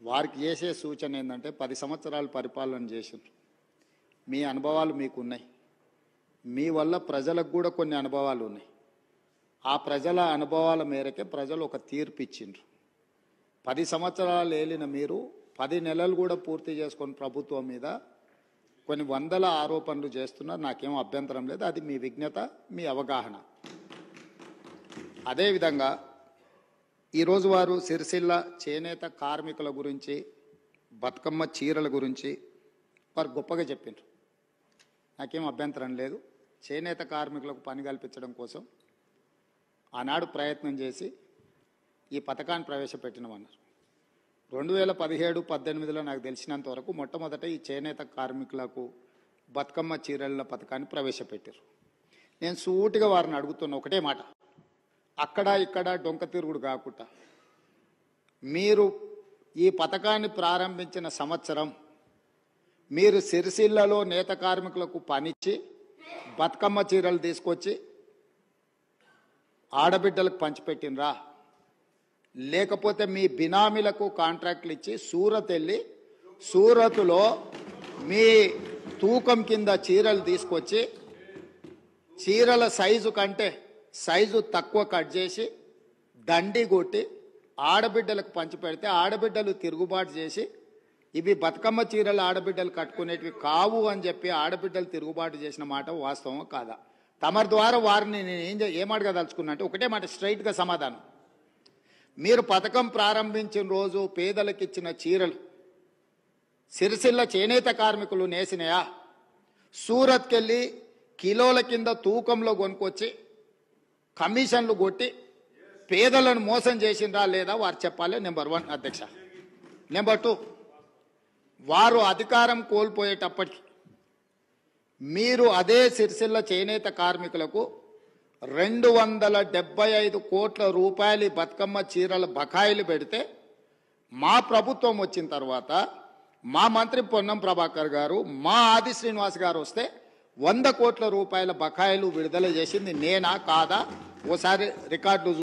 వారికి చేసే సూచన ఏంటంటే 10 సంవత్సరాలు పరిపాలన చేసిండ్రు. మీ అనుభవాలు మీకున్నాయి. మీ వల్ల ప్రజలకు కూడా కొన్ని అనుభవాలు ఉన్నాయి. ఆ ప్రజల అనుభవాల మేరకే ప్రజలు ఒక తీర్పు ఇచ్చిండ్రు. 10 సంవత్సరాలు ఏలిన మీరు 10 నెలలు కూడా పూర్తి చేసుకొని ప్రభుత్వం మీద కొన్ని వందల ఆరోపణలు చేస్తున్నారు. నాకేం అభ్యంతరం లేదు. అది మీ విజ్ఞత, మీ అవగాహన. అదేవిధంగా ఈరోజు వారు సిరిసిల్ల చేనేత కార్మికుల గురించి, బతుకమ్మ చీరల గురించి వారు గొప్పగా చెప్పిండ్రు. నాకేం అభ్యంతరం లేదు. చేనేత కార్మికులకు పని కల్పించడం కోసం ఆనాడు ప్రయత్నం చేసి ఈ పథకాన్ని ప్రవేశపెట్టినమన్నారు. 2017-18లో నాకు తెలిసినంత వరకు మొట్టమొదట ఈ చేనేత కార్మికులకు బతుకమ్మ చీరల పథకాన్ని ప్రవేశపెట్టారు. నేను సూటిగా వారిని అడుగుతున్న ఒకటే మాట, అక్కడ ఇక్కడ డొంక తిరుగుడు కాకుండా మీరు ఈ పథకాన్ని ప్రారంభించిన సంవత్సరం మీరు సిరిసిల్లలో నేత కార్మికులకు పనిచ్చి బతుకమ్మ చీరలు తీసుకొచ్చి ఆడబిడ్డలకు పంచిపెట్టినరా, లేకపోతే మీ బినామీలకు కాంట్రాక్ట్లు ఇచ్చి సూరత్ వెళ్ళి సూరత్లో మీ తూకం కింద చీరలు తీసుకొచ్చి చీరల సైజు కంటే సైజు తక్కువ కట్ చేసి దండి కొట్టి ఆడబిడ్డలకు పంచిపెడితే ఆడబిడ్డలు తిరుగుబాటు చేసి ఇవి బతుకమ్మ చీరలు ఆడబిడ్డలు కట్టుకునేటివి కావు అని చెప్పి ఆడబిడ్డలు తిరుగుబాటు చేసిన మాట వాస్తవం కాదా? తమరి ద్వారా వారిని నేను ఏమడగదలుచుకున్నా అంటే ఒకటే మాట, స్ట్రైట్గా సమాధానం. మీరు పథకం ప్రారంభించిన రోజు పేదలకు ఇచ్చిన చీరలు సిరిసిల్ల చేనేత కార్మికులు నేసినాయా? సూరత్కి వెళ్ళి కిలోల కింద తూకంలో కొనుక్కొచ్చి కమిషన్లు కొట్టి పేదలను మోసం చేసిండ్రా లేదా వారు చెప్పాలి. నెంబర్ 1 అధ్యక్ష. నెంబర్ 2, వారు అధికారం కోల్పోయేటప్పటికి మీరు అదే సిరిసిల్ల చేనేత కార్మికులకు 275 కోట్ల రూపాయలు బతుకమ్మ చీరల బకాయిలు పెడితే మా ప్రభుత్వం వచ్చిన తర్వాత మా మంత్రి పొన్నం ప్రభాకర్ గారు, మా ఆది శ్రీనివాస్ గారు వస్తే 100 కోట్ల రూపాయల బకాయిలు విడుదల చేసింది నేనా కాదా? ఓసారి రికార్డులు